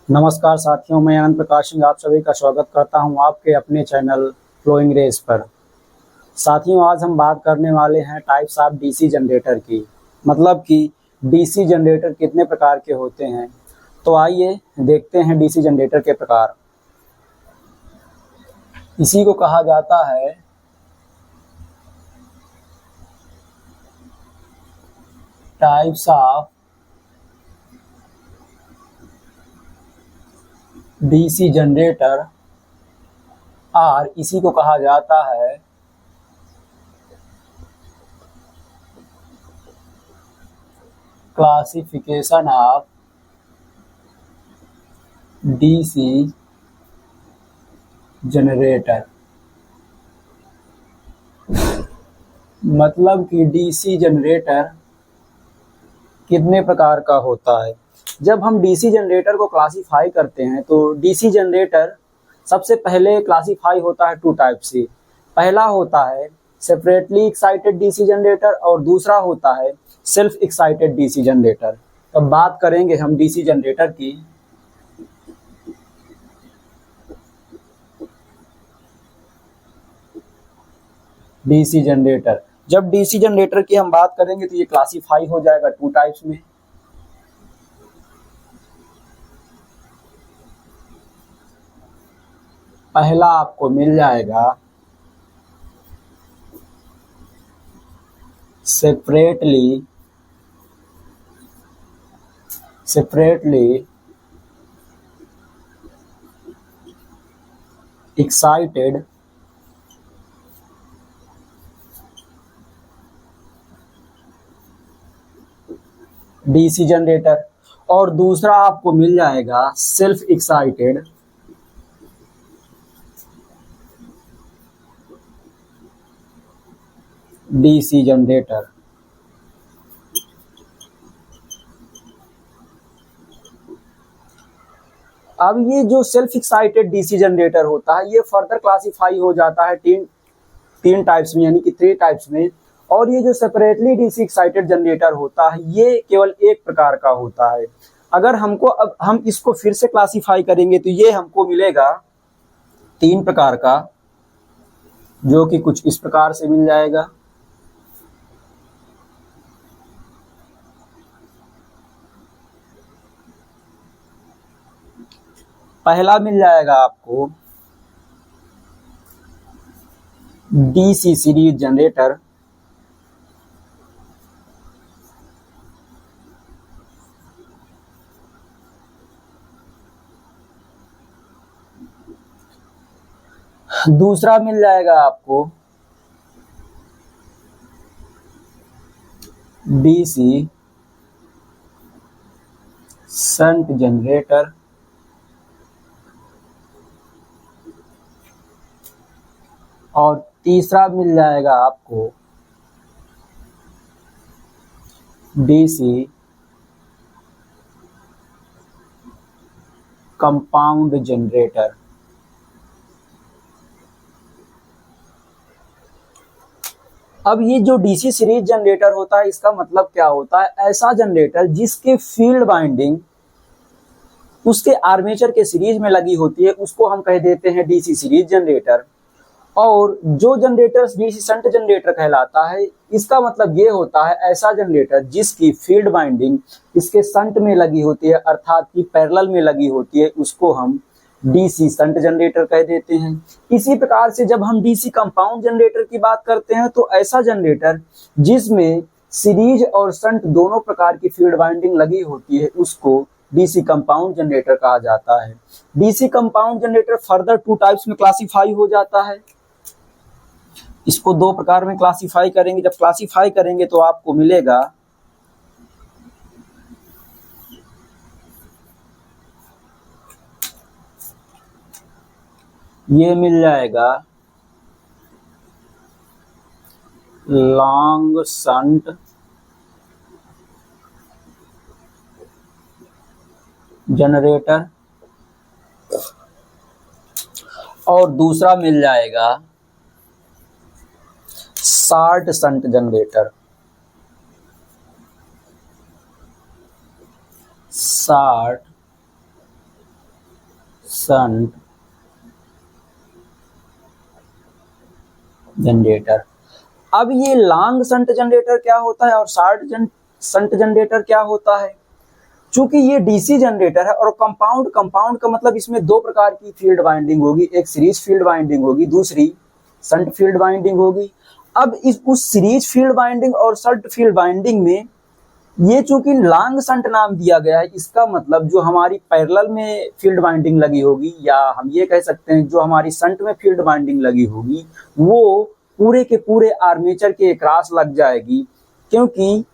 नमस्कार साथियों, मैं अनंत प्रकाश सिंह आप सभी का स्वागत करता हूं आपके अपने चैनल फ्लोइंग रेस पर। साथियों, आज हम बात करने वाले हैं टाइप्स ऑफ डीसी जनरेटर की, मतलब कि डीसी जनरेटर कितने प्रकार के होते हैं। तो आइए देखते हैं डीसी जनरेटर के प्रकार। इसी को कहा जाता है टाइप्स ऑफ डीसी जनरेटर, और इसी को कहा जाता है क्लासिफिकेशन ऑफ डीसी जनरेटर। मतलब कि डीसी जनरेटर कितने प्रकार का होता है। जब हम डीसी जनरेटर को क्लासिफाई करते हैं तो डीसी जनरेटर सबसे पहले क्लासिफाई होता है टू टाइप से। पहला होता है सेपरेटली एक्साइटेड डीसी जनरेटर और दूसरा होता है सेल्फ एक्साइटेड डीसी जनरेटर। अब बात करेंगे हम डीसी जनरेटर की। डीसी जनरेटर, जब डीसी जनरेटर की हम बात करेंगे तो ये क्लासिफाई हो जाएगा टू टाइप्स में। पहला आपको मिल जाएगा सेपरेटली एक्साइटेड डीसी जनरेटर, और दूसरा आपको मिल जाएगा सेल्फ एक्साइटेड डीसी जनरेटर। अब ये जो सेल्फ एक्साइटेड डीसी जनरेटर होता है ये फर्दर क्लासिफाई हो जाता है तीन टाइप्स में, यानी कि थ्री टाइप्स में। और ये जो सेपरेटली डीसी एक्साइटेड जनरेटर होता है ये केवल एक प्रकार का होता है। अगर हमको अब हम इसको फिर से क्लासिफाई करेंगे तो ये हमको मिलेगा तीन प्रकार का, जो कि कुछ इस प्रकार से मिल जाएगा। पहला मिल जाएगा आपको डीसी सीरीज जनरेटर। दूसरा मिल जाएगा आपको डीसी शंट जनरेटर। और तीसरा मिल जाएगा आपको डीसी कंपाउंड जनरेटर। अब ये जो डीसी सीरीज जनरेटर होता है इसका मतलब क्या होता है, ऐसा जनरेटर जिसके फील्ड वाइंडिंग उसके आर्मेचर के सीरीज में लगी होती है उसको हम कह देते हैं डीसी सीरीज जनरेटर। और जो जनरेटर डीसी शंट जनरेटर कहलाता है इसका मतलब ये होता है ऐसा जनरेटर जिसकी फील्ड वाइंडिंग इसके शंट में लगी होती है, अर्थात कि पैरेलल में लगी होती है, उसको हम डीसी शंट जनरेटर कह देते हैं। इसी प्रकार से जब हम डीसी कंपाउंड जनरेटर की बात करते हैं तो ऐसा जनरेटर जिसमें सीरीज और शंट दोनों प्रकार की फील्ड वाइंडिंग लगी होती है उसको डीसी कंपाउंड जनरेटर कहा जाता है। DC compound generator further two types में क्लासिफाई हो जाता है। इसको दो प्रकार में क्लासिफाई करेंगे। जब क्लासिफाई करेंगे तो आपको मिलेगा ये मिल जाएगा लॉन्ग शंट जनरेटर, और दूसरा मिल जाएगा short shunt generator. Short shunt generator. अब ये लॉन्ग शंट जनरेटर क्या होता है और शॉर्ट शंट जनरेटर क्या होता है? चूंकि ये डीसी जनरेटर है और कंपाउंड का मतलब इसमें दो प्रकार की फील्ड वाइंडिंग होगी, एक सीरीज फील्ड वाइंडिंग होगी, दूसरी शंट फील्ड वाइंडिंग होगी। अब उस सीरीज फील्ड वाइंडिंग और शंट फील्ड वाइंडिंग में ये चूंकि लॉन्ग शंट नाम दिया गया है, इसका मतलब जो हमारी पैरेलल में फील्ड वाइंडिंग लगी होगी, या हम ये कह सकते हैं जो हमारी शंट में फील्ड वाइंडिंग लगी होगी, वो पूरे के पूरे आर्मेचर के क्रॉस लग जाएगी। क्योंकि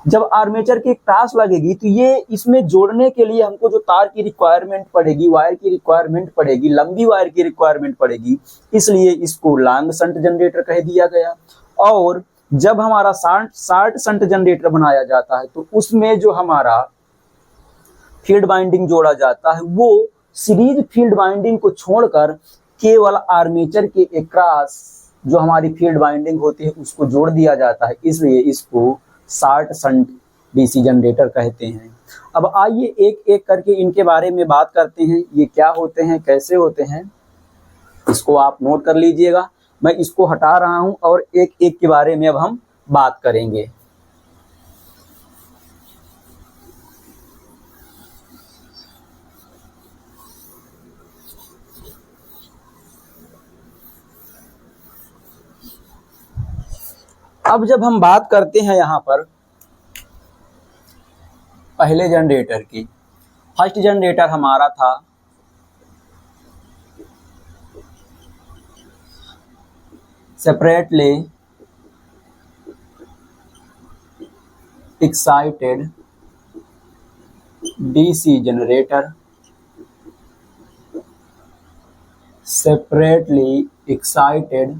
जब आर्मेचर के क्रॉस लगेगी तो ये इसमें जोड़ने के लिए हमको जो तार की रिक्वायरमेंट पड़ेगी, वायर की रिक्वायरमेंट पड़ेगी, लंबी वायर की रिक्वायरमेंट पड़ेगी, इसलिए इसको लॉन्ग शंट जनरेटर कह दिया गया। और जब हमारा शॉर्ट शंट जनरेटर बनाया जाता है तो उसमें जो हमारा फील्ड वाइंडिंग जोड़ा जाता है वो सीरीज फील्ड वाइंडिंग को छोड़कर केवल आर्मेचर के अक्रॉस जो हमारी फील्ड वाइंडिंग होती है उसको जोड़ दिया जाता है, इसलिए इसको शॉर्ट शंट डीसी जनरेटर कहते हैं। अब आइए एक एक करके इनके बारे में बात करते हैं, ये क्या होते हैं, कैसे होते हैं, इसको आप नोट कर लीजिएगा। मैं इसको हटा रहा हूं और एक एक के बारे में अब हम बात करेंगे। अब जब हम बात करते हैं यहां पर पहले जनरेटर की, फर्स्ट जनरेटर हमारा था separately excited DC generator, separately excited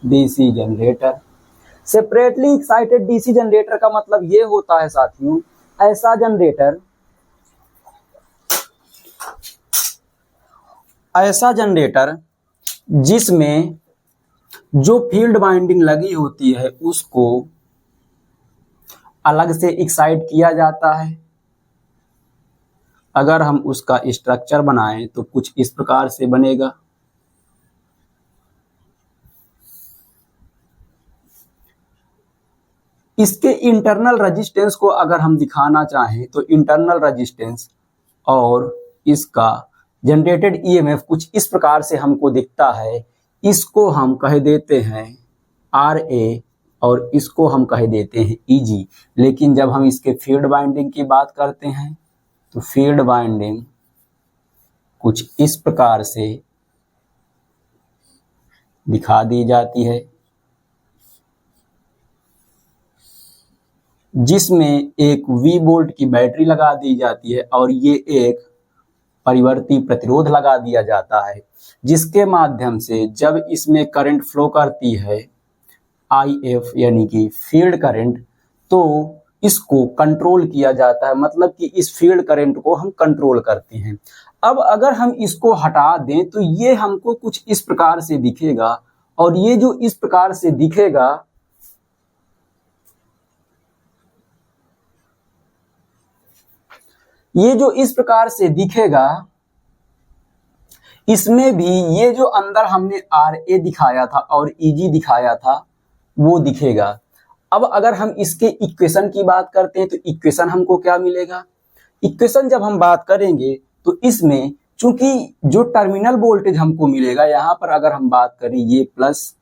DC generator. Separately excited DC generator का मतलब ये होता है साथियों, ऐसा जनरेटर जिसमें जो फील्ड वाइंडिंग लगी होती है उसको अलग से एक्साइट किया जाता है। अगर हम उसका स्ट्रक्चर बनाएं तो कुछ इस प्रकार से बनेगा। इसके इंटरनल रेजिस्टेंस को अगर हम दिखाना चाहें तो इंटरनल रेजिस्टेंस और इसका जनरेटेड ईएमएफ कुछ इस प्रकार से हमको दिखता है। इसको हम कह देते हैं RA और इसको हम कह देते हैं EG। लेकिन जब हम इसके फील्ड वाइंडिंग की बात करते हैं तो फील्ड वाइंडिंग कुछ इस प्रकार से दिखा दी जाती है, जिसमें एक V वोल्ट की बैटरी लगा दी जाती है और ये एक परिवर्ती प्रतिरोध लगा दिया जाता है, जिसके माध्यम से जब इसमें करंट फ्लो करती है IF यानी कि फील्ड करंट, तो इसको कंट्रोल किया जाता है। मतलब कि इस फील्ड करंट को हम कंट्रोल करते हैं। अब अगर हम इसको हटा दें तो ये हमको कुछ इस प्रकार से दिखेगा, और ये जो इस प्रकार से दिखेगा इसमें भी ये जो अंदर हमने RA दिखाया था और EG दिखाया था वो दिखेगा। अब अगर हम इसके इक्वेशन की बात करते हैं तो इक्वेशन हमको क्या मिलेगा? इक्वेशन जब हम बात करेंगे तो इसमें चूंकि जो टर्मिनल वोल्टेज हमको मिलेगा, यहाँ पर अगर हम बात करें ये प्लस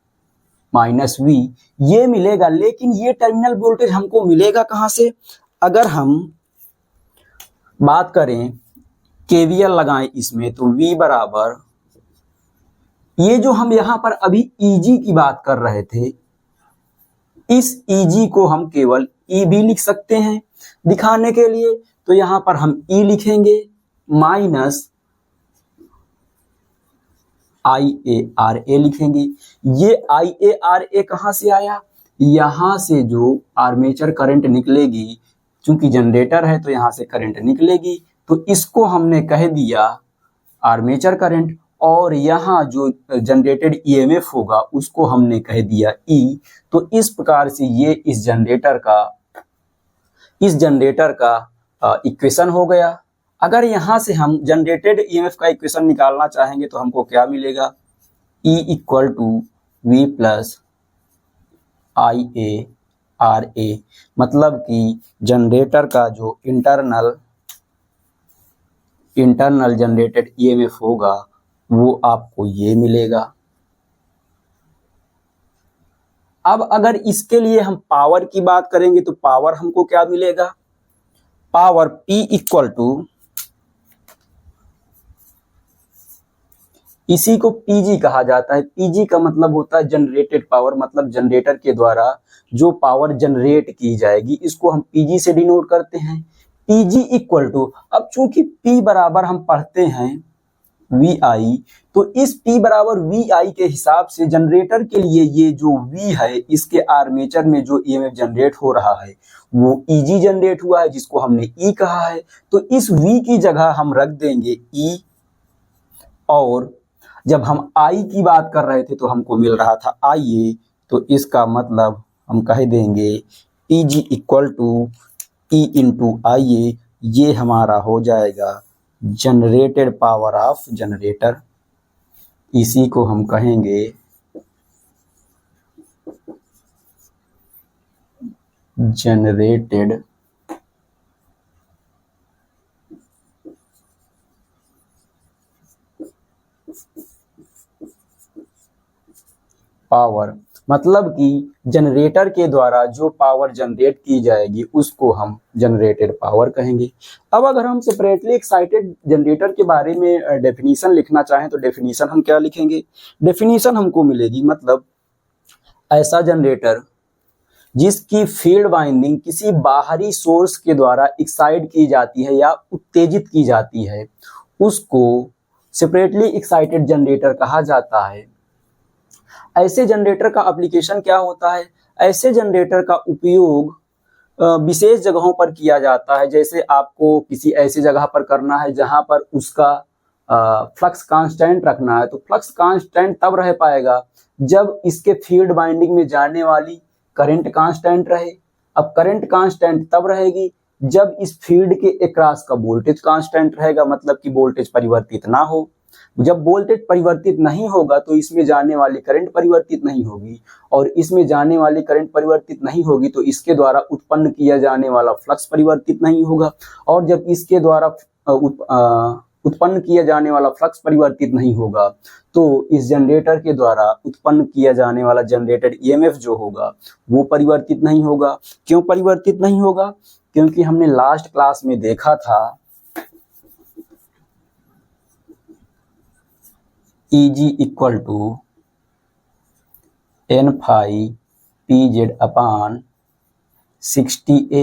माइनस V ये मिलेगा, लेकिन ये टर्मिनल वोल्टेज हमको मिलेगा कहाँ से? अगर हम बात करें KVL लगाएं इसमें तो V बराबर, ये जो हम यहाँ पर अभी EG की बात कर रहे थे, इस EG को हम केवल EB लिख सकते हैं दिखाने के लिए। तो यहाँ पर हम E लिखेंगे माइनस IARA लिखेंगे। ये IARA कहाँ से आया? यहाँ से जो आर्मेचर करंट निकलेगी, चूंकि जनरेटर है तो यहाँ से करंट निकलेगी, तो इसको हमने कह दिया आर्मेचर करंट, और यहाँ जो जनरेटेड ईएमएफ होगा उसको हमने कह दिया E। तो इस प्रकार से ये इस जनरेटर का इक्वेशन हो गया। अगर यहां से हम जनरेटेड ईएमएफ का इक्वेशन निकालना चाहेंगे तो हमको क्या मिलेगा, E equal to V plus I A R A, मतलब कि जनरेटर का जो इंटरनल जनरेटेड ईएमएफ होगा वो आपको ये मिलेगा। अब अगर इसके लिए हम पावर की बात करेंगे तो पावर हमको क्या मिलेगा, पावर P इक्वल टू, इसी को PG कहा जाता है। PG का मतलब होता है जनरेटेड पावर, मतलब जनरेटर के द्वारा जो पावर जनरेट की जाएगी, इसको हम PG से डिनोट करते हैं। PG इक्वल टू, अब चूंकि P बराबर हम पढ़ते हैं VI, तो इस P बराबर VI के हिसाब से जनरेटर के लिए ये जो V है, इसके आर्मेचर में जो EMF जनरेट हो रहा है वो EG जनरेट हुआ है, जिसको हमने E कहा है। तो इस V की जगह हम रख देंगे E, और जब हम I की बात कर रहे थे तो हमको मिल रहा था IA, तो इसका मतलब हम कह देंगे PG equal to E into IA। ये हमारा हो जाएगा जनरेटेड पावर ऑफ जनरेटर, इसी को हम कहेंगे जनरेटेड पावर, मतलब कि जनरेटर के द्वारा जो पावर जनरेट की जाएगी उसको हम जनरेटेड पावर कहेंगे। अब अगर हम सेपरेटली एक्साइटेड जनरेटर के बारे में डेफिनेशन लिखना चाहें तो डेफिनेशन हम क्या लिखेंगे, डेफिनेशन हमको मिलेगी, मतलब ऐसा जनरेटर जिसकी फील्ड वाइंडिंग किसी बाहरी सोर्स के द्वारा एक्साइट की जाती है या उत्तेजित की जाती है, उसको सेपरेटली एक्साइटेड जनरेटर कहा जाता है। ऐसे जनरेटर का एप्लीकेशन क्या होता है, ऐसे जनरेटर का उपयोग विशेष जगहों पर किया जाता है। जैसे आपको किसी ऐसी जगह पर करना है जहां पर उसका फ्लक्स कांस्टेंट रखना है, तो फ्लक्स कांस्टेंट तब रह पाएगा जब इसके फील्ड वाइंडिंग में जाने वाली करंट कांस्टेंट रहे। अब करंट कांस्टेंट तब रहेगी जब इस फील्ड के अक्रॉस का वोल्टेज कांस्टेंट रहेगा, मतलब कि वोल्टेज परिवर्तित ना हो। जब वोल्टेज परिवर्तित नहीं होगा तो इसमें जाने वाली करंट परिवर्तित नहीं होगी, और इसमें जाने वाली करंट परिवर्तित नहीं होगी तो इसके द्वारा उत्पन्न किया जाने वाला फ्लक्स परिवर्तित नहीं होगा, और जब इसके द्वारा उत्पन्न किया जाने वाला फ्लक्स परिवर्तित नहीं होगा तो इस जनरेटर के द्वारा उत्पन्न किया जाने वाला जनरेटेड ईएमएफ जो होगा वो परिवर्तित नहीं होगा। क्यों परिवर्तित नहीं होगा, क्योंकि हमने लास्ट क्लास में देखा था EG equal to N phi PZ upon 60A।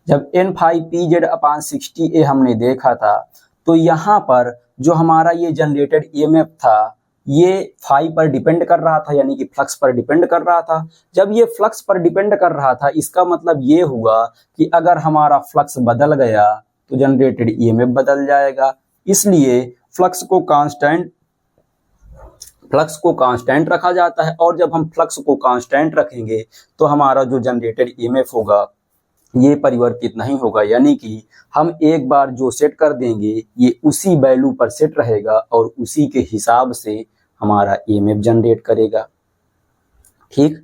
जब N phi PZ upon 60A हमने देखा था तो यहाँ पर जो हमारा ये जनरेटेड EMF था ये फाई पर डिपेंड कर रहा था, यानी कि फ्लक्स पर डिपेंड कर रहा था। जब ये फ्लक्स पर डिपेंड कर रहा था इसका मतलब ये हुआ कि अगर हमारा फ्लक्स बदल गया तो जनरेटेड EMF बदल जाएगा। इसलिए फ्लक्स को कांस्टेंट रखा जाता है, और जब हम फ्लक्स को कांस्टेंट रखेंगे तो हमारा जो जनरेटेड ईएमएफ होगा ये परिवर्तित नहीं होगा, यानी कि हम एक बार जो सेट कर देंगे ये उसी वैल्यू पर सेट रहेगा और उसी के हिसाब से हमारा ईएमएफ जनरेट करेगा। ठीक।